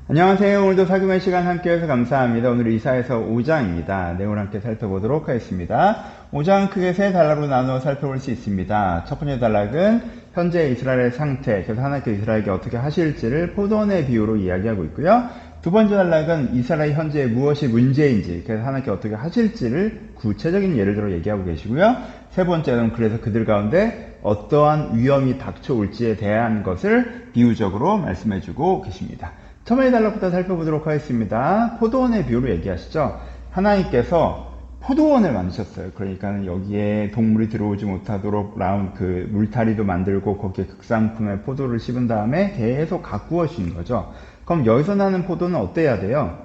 안녕하세요. 오늘도 살금의 시간 함께해서 감사합니다. 오늘 이사에서 5장입니다. 내용을 함께 살펴보도록 하겠습니다. 5장 크게 세 단락으로 나누어 살펴볼 수 있습니다. 첫 번째 단락은 현재 이스라엘의 상태, 그래서 하나님께서 이스라엘에게 어떻게 하실지를 포도원의 비유로 이야기하고 있고요. 두 번째 단락은 이스라엘 현재 무엇이 문제인지, 그래서 하나님께 어떻게 하실지를 구체적인 예를 들어 얘기하고 계시고요. 세 번째는 그래서 그들 가운데 어떠한 위험이 닥쳐올지에 대한 것을 비유적으로 말씀해주고 계십니다. 첫 번째 단락부터 살펴보도록 하겠습니다. 포도원의 비유로 얘기하시죠. 하나님께서 포도원을 만드셨어요. 그러니까 여기에 동물이 들어오지 못하도록 그 물타리도 만들고 거기에 극상품의 포도를 씹은 다음에 계속 가꾸어 주는 거죠. 그럼 여기서 나는 포도는 어때야 돼요?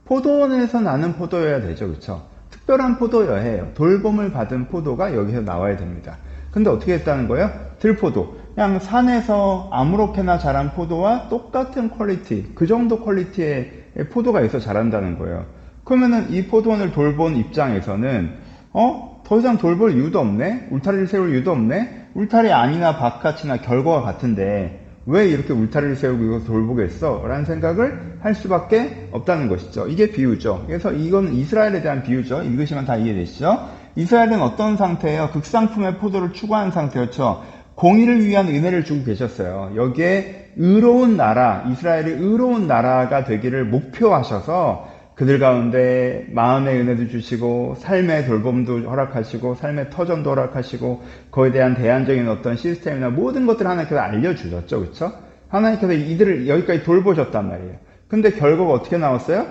포도원에서 나는 포도여야 되죠. 그렇죠? 특별한 포도여야 해요. 돌봄을 받은 포도가 여기서 나와야 됩니다. 근데 어떻게 했다는 거예요? 들포도. 그냥 산에서 아무렇게나 자란 포도와 똑같은 퀄리티, 그 정도 퀄리티의 포도가 있어 자란다는 거예요. 그러면은 이 포도원을 돌본 입장에서는 더 이상 돌볼 이유도 없네? 울타리를 세울 이유도 없네? 울타리 안이나 바깥이나 결과가 같은데 왜 이렇게 울타리를 세우고 이것을 돌보겠어? 라는 생각을 할 수밖에 없다는 것이죠. 이게 비유죠. 그래서 이건 이스라엘에 대한 비유죠. 읽으시면 다 이해되시죠? 이스라엘은 어떤 상태예요? 극상품의 포도를 추구하는 상태였죠. 공의를 위한 은혜를 주고 계셨어요. 여기에 의로운 나라, 이스라엘이 의로운 나라가 되기를 목표하셔서 그들 가운데 마음의 은혜도 주시고 삶의 돌봄도 허락하시고 삶의 터전도 허락하시고 그에 대한 대안적인 어떤 시스템이나 모든 것들을 하나님께서 알려주셨죠. 그렇죠? 하나님께서 이들을 여기까지 돌보셨단 말이에요. 근데 결과가 어떻게 나왔어요?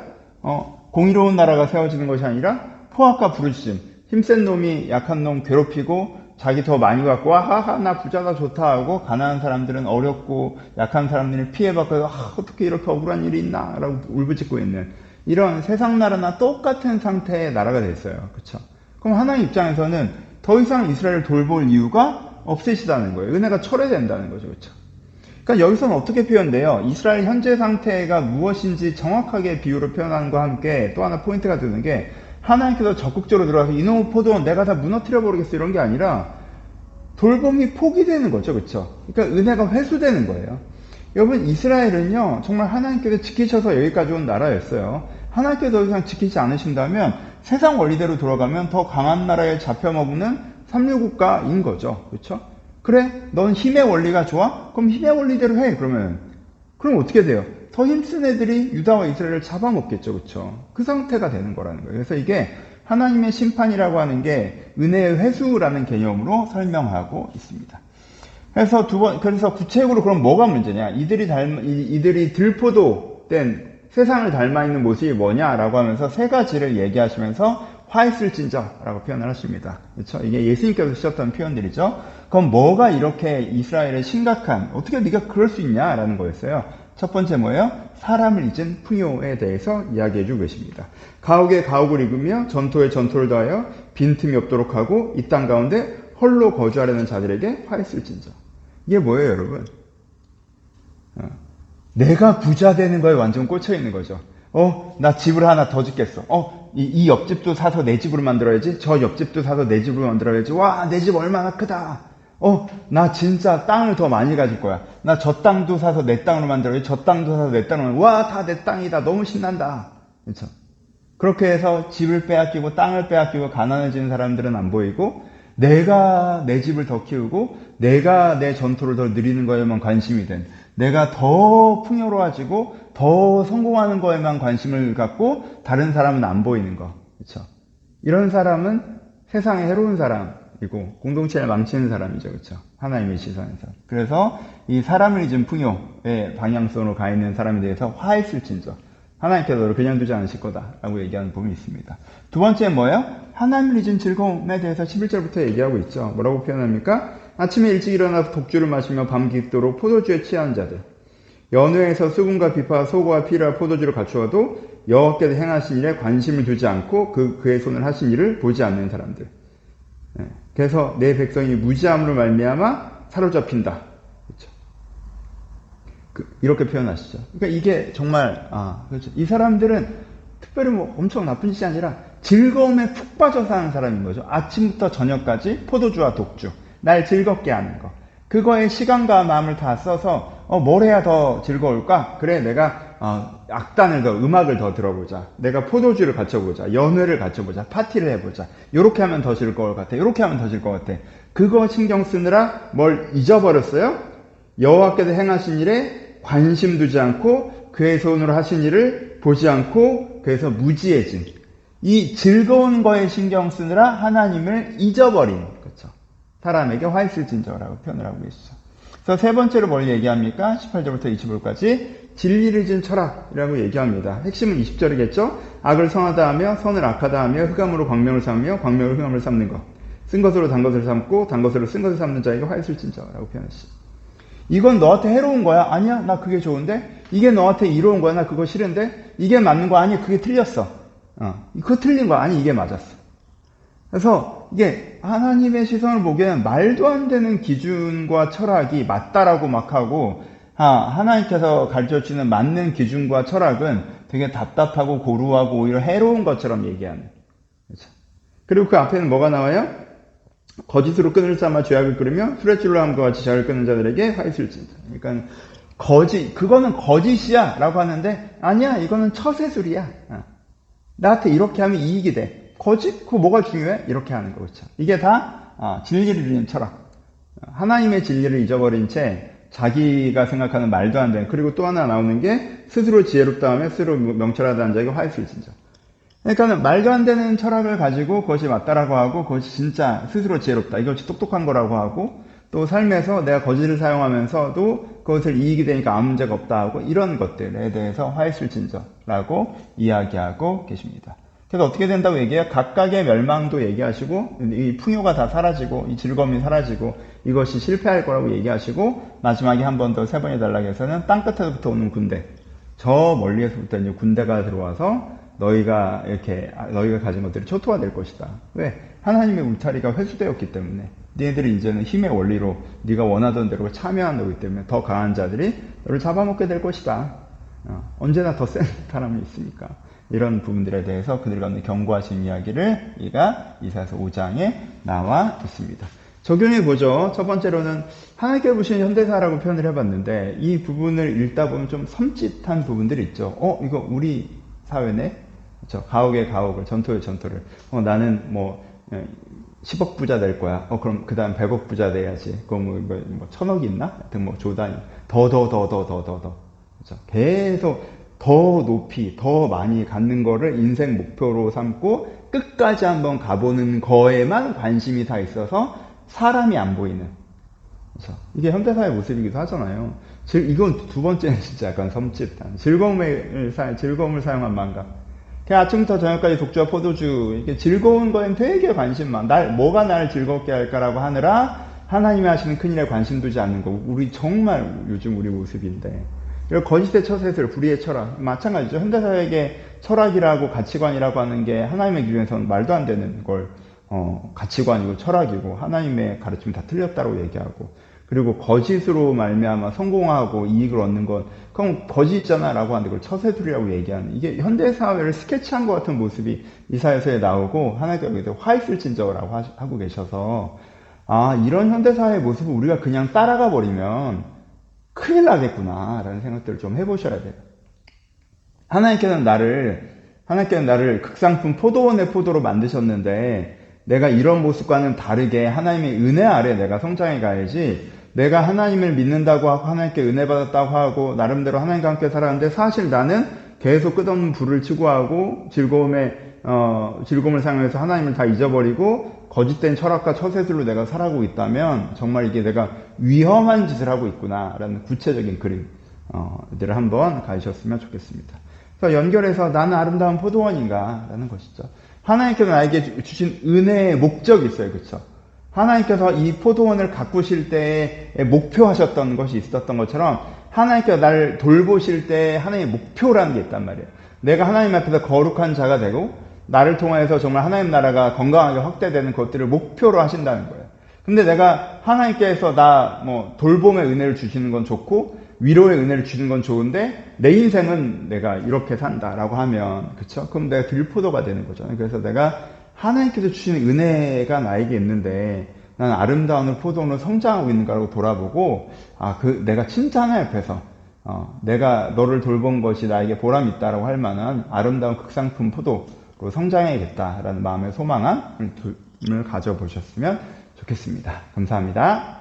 공의로운 나라가 세워지는 것이 아니라 포악과 부르짖음, 힘센 놈이 약한 놈 괴롭히고 자기 더 많이 갖고 하하 나 부자다 좋다 하고 가난한 사람들은 어렵고 약한 사람들은 피해받고 어떻게 이렇게 억울한 일이 있나 라고 울부짖고 있는 이런 세상 나라나 똑같은 상태의 나라가 됐어요. 그렇죠? 그럼 하나님 입장에서는 더 이상 이스라엘을 돌볼 이유가 없으시다는 거예요. 은혜가 철회된다는 거죠. 그렇죠? 그러니까 여기서는 어떻게 표현돼요? 이스라엘 현재 상태가 무엇인지 정확하게 비유로 표현하는 것과 함께 또 하나 포인트가 되는 게 하나님께서 적극적으로 들어가서 이놈의 포도원 내가 다 무너뜨려 버리겠어 이런 게 아니라 돌봄이 포기되는 거죠. 그렇죠? 그러니까 은혜가 회수되는 거예요. 여러분 이스라엘은요 정말 하나님께서 지키셔서 여기까지 온 나라였어요. 하나님께서 더 이상 지키지 않으신다면 세상 원리대로 돌아가면 더 강한 나라에 잡혀먹는 삼류국가인 거죠. 그렇죠? 그래 넌 힘의 원리가 좋아? 그럼 힘의 원리대로 해. 그럼 어떻게 돼요? 더 힘쓴 애들이 유다와 이스라엘을 잡아먹겠죠. 그렇죠? 그 상태가 되는 거라는 거예요. 그래서 이게 하나님의 심판이라고 하는 게 은혜의 회수라는 개념으로 설명하고 있습니다. 그래서 구체적으로 그럼 뭐가 문제냐? 이들이 들포도 된 세상을 닮아 있는 모습이 뭐냐라고 하면서 세 가지를 얘기하시면서 화 있을진저라고 표현을 하십니다. 그렇죠? 이게 예수님께서 쓰셨던 표현들이죠. 그럼 뭐가 이렇게 이스라엘의 심각한, 어떻게 네가 그럴 수 있냐라는 거였어요. 첫 번째 뭐예요? 사람을 잊은 풍요에 대해서 이야기해 주고 계십니다. 가옥에 가옥을 입으며 전토에 전토를 더하여 빈틈이 없도록 하고 이 땅 가운데 홀로 거주하려는 자들에게 화했을진저. 이게 뭐예요, 여러분? 내가 부자 되는 거에 완전 꽂혀 있는 거죠. 나 집을 하나 더 짓겠어. 이 옆집도 사서 내 집으로 만들어야지. 저 옆집도 사서 내 집으로 만들어야지. 와, 내 집 얼마나 크다. 나 진짜 땅을 더 많이 가질 거야. 나 저 땅도 사서 내 땅으로 만들어야지. 저 땅도 사서 내 땅으로 만들어야지. 와, 다 내 땅이다. 너무 신난다. 그렇죠? 그렇게 해서 집을 빼앗기고 땅을 빼앗기고 가난해지는 사람들은 안 보이고 내가 내 집을 더 키우고 내가 내 전투를 더 누리는 거에만 관심이 된 내가 더 풍요로워지고 더 성공하는 거에만 관심을 갖고 다른 사람은 안 보이는 거. 그렇죠? 이런 사람은 세상에 해로운 사람이고 공동체를 망치는 사람이죠. 그렇죠? 하나님의 시선에서. 그래서 이 사람을 잊은 풍요의 방향성으로 가 있는 사람에 대해서 화했을진저. 하나님께서 너를 그냥 두지 않으실 거다라고 얘기하는 부분이 있습니다. 두 번째 뭐예요? 하나님을 잊은 즐거움에 대해서 11절부터 얘기하고 있죠. 뭐라고 표현합니까? 아침에 일찍 일어나서 독주를 마시며 밤 깊도록 포도주에 취한 자들. 연회에서 수분과 비파와 소고와 피라 포도주를 갖추어도 여호와께서 행하신 일에 관심을 두지 않고 그의 손을 하신 일을 보지 않는 사람들. 그래서 내 백성이 무지함으로 말미암아 사로잡힌다. 이렇게 표현하시죠. 그러니까 이게 정말 그렇죠. 이 사람들은 특별히 뭐 엄청 나쁜 짓이 아니라 즐거움에 푹 빠져 사는 사람인 거죠. 아침부터 저녁까지 포도주와 독주, 날 즐겁게 하는 거. 그거에 시간과 마음을 다 써서 뭘 해야 더 즐거울까? 그래, 내가 악단을 더, 음악을 더 들어보자. 내가 포도주를 갖춰보자. 연회를 갖춰보자. 파티를 해보자. 요렇게 하면 더 즐거울 것 같아. 요렇게 하면 더 즐거울 것 같아. 그거 신경 쓰느라 뭘 잊어버렸어요? 여호와께서 행하신 일에 관심 두지 않고 그의 손으로 하신 일을 보지 않고 그래서 무지해진 이 즐거운 거에 신경 쓰느라 하나님을 잊어버린 거죠. 사람에게 화 있을진저라고 표현을 하고 계시죠. 그래서 세 번째로 뭘 얘기합니까? 18절부터 25절까지 진리를 진 철학이라고 얘기합니다. 핵심은 20절이겠죠? 악을 선하다 하며 선을 악하다 하며 흑암으로 광명을 삼으며 광명을 흑암을 삼는 것. 쓴 것으로 단 것을 삼고 단 것으로 쓴 것을 삼는 자에게 화 있을진저라고 표현했어요. 이건 너한테 해로운 거야? 아니야, 나 그게 좋은데? 이게 너한테 이로운 거야? 나 그거 싫은데? 이게 맞는 거 아니? 그게 틀렸어. 그거 틀린 거야? 아니, 이게 맞았어. 그래서 이게 하나님의 시선을 보기에는 말도 안 되는 기준과 철학이 맞다라고 막 하고, 하나님께서 가르쳐주시는 맞는 기준과 철학은 되게 답답하고 고루하고 오히려 해로운 것처럼 얘기하는. 그렇죠? 그리고 그 앞에는 뭐가 나와요? 거짓으로 끈을 삼아 죄악을 끊으며 수레줄로 함과 같이 죄악을 끊는 자들에게 화 있을진다. 그러니까 그거는 거짓이야 라고 하는데 아니야, 이거는 처세술이야. 나한테 이렇게 하면 이익이 돼. 거짓? 그거 뭐가 중요해? 이렇게 하는 거. 그렇죠? 이게 다 진리를 잃은 철학. 하나님의 진리를 잊어버린 채 자기가 생각하는 말도 안 되는, 그리고 또 하나 나오는 게 스스로 지혜롭다 하며 스스로 명철하다는 자에게 화 있을진다. 그러니까 말도 안 되는 철학을 가지고 그것이 맞다라고 하고 그것이 진짜 스스로 지혜롭다, 이것이 똑똑한 거라고 하고, 또 삶에서 내가 거짓을 사용하면서도 그것을 이익이 되니까 아무 문제가 없다 하고, 이런 것들에 대해서 화있을진저라고 이야기하고 계십니다. 그래서 어떻게 된다고 얘기해요? 각각의 멸망도 얘기하시고, 이 풍요가 다 사라지고, 이 즐거움이 사라지고, 이것이 실패할 거라고 얘기하시고, 마지막에 한 번 더 세 번이 달락에서는 땅끝에서부터 오는 군대, 저 멀리에서부터 이제 군대가 들어와서 너희가 가진 것들이 초토화될 것이다. 왜? 하나님의 울타리가 회수되었기 때문에. 너희들이 이제는 힘의 원리로 네가 원하던 대로 참여한 거기 때문에 더 강한 자들이 너를 잡아먹게 될 것이다. 언제나 더 센 사람이 있으니까. 이런 부분들에 대해서 그들 가운데 경고하신 이야기를 이사야서 5장에 나와 있습니다. 적용해 보죠. 첫 번째로는 하나님께 보시는 현대사라고 표현을 해봤는데, 이 부분을 읽다 보면 좀 섬찟한 부분들이 있죠. 이거 우리 사회네? 그렇죠. 가옥의 가옥을, 전토의 전토를. 나는 10억 부자 될 거야. 그럼 그 다음 100억 부자 돼야지. 그거 1000억이 있나? 하여튼 조단위. 더. 그렇죠. 계속 더 높이, 더 많이 갖는 거를 인생 목표로 삼고 끝까지 한번 가보는 거에만 관심이 다 있어서 사람이 안 보이는. 그렇죠. 이게 현대사의 모습이기도 하잖아요. 이건 두 번째는 진짜 약간 섬찟한. 즐거움을 사용한 망각. 그냥 아침부터 저녁까지 독주와 포도주, 이렇게 즐거운 거엔 되게 관심만, 뭐가 나를 즐겁게 할까라고 하느라 하나님이 하시는 큰일에 관심 두지 않는 거. 정말 요즘 우리 모습인데. 그리고 거짓의 처세술, 불의의 철학. 마찬가지죠. 현대사회의 철학이라고 가치관이라고 하는 게 하나님의 기준에서는 말도 안 되는 걸, 가치관이고 철학이고 하나님의 가르침이 다 틀렸다고 얘기하고, 그리고 거짓으로 말미암아 성공하고 이익을 얻는 건 그럼 거짓이잖아 라고 하는데 그걸 처세술이라고 얘기하는, 이게 현대사회를 스케치한 것 같은 모습이 이사야서에 나오고, 하나님께서 화 있을진저라고 하고 계셔서 이런 현대사회의 모습을 우리가 그냥 따라가 버리면 큰일 나겠구나 라는 생각들을 좀 해보셔야 돼요. 하나님께서는 나를 극상품 포도원의 포도로 만드셨는데, 내가 이런 모습과는 다르게 하나님의 은혜 아래 내가 성장해 가야지, 내가 하나님을 믿는다고 하고 하나님께 은혜 받았다고 하고 나름대로 하나님과 함께 살았는데 사실 나는 계속 끝없는 불을 추구하고 즐거움을 사용해서 하나님을 다 잊어버리고 거짓된 철학과 처세술로 내가 살아가고 있다면 정말 이게 내가 위험한 짓을 하고 있구나라는 구체적인 그림들을 한번 가지셨으면 좋겠습니다. 그래서 연결해서 나는 아름다운 포도원인가 라는 것이죠. 하나님께서 나에게 주신 은혜의 목적이 있어요. 그렇죠? 하나님께서 이 포도원을 가꾸실 때에 목표하셨던 것이 있었던 것처럼 하나님께서 나를 돌보실 때 하나님의 목표라는 게 있단 말이에요. 내가 하나님 앞에서 거룩한 자가 되고 나를 통해서 정말 하나님 나라가 건강하게 확대되는 것들을 목표로 하신다는 거예요. 근데 내가 하나님께서 돌봄의 은혜를 주시는 건 좋고 위로의 은혜를 주는 건 좋은데 내 인생은 내가 이렇게 산다라고 하면, 그쵸? 그럼 내가 들포도가 되는 거잖아요. 그래서 내가 하나님께서 주시는 은혜가 나에게 있는데 나는 아름다운 포도원으로 성장하고 있는가라고 돌아보고 내가 진짜 하나님 앞에서 내가 너를 돌본 것이 나에게 보람 있다라고 할 만한 아름다운 극상품 포도로 성장해야겠다라는 마음의 소망함을 가져보셨으면 좋겠습니다. 감사합니다.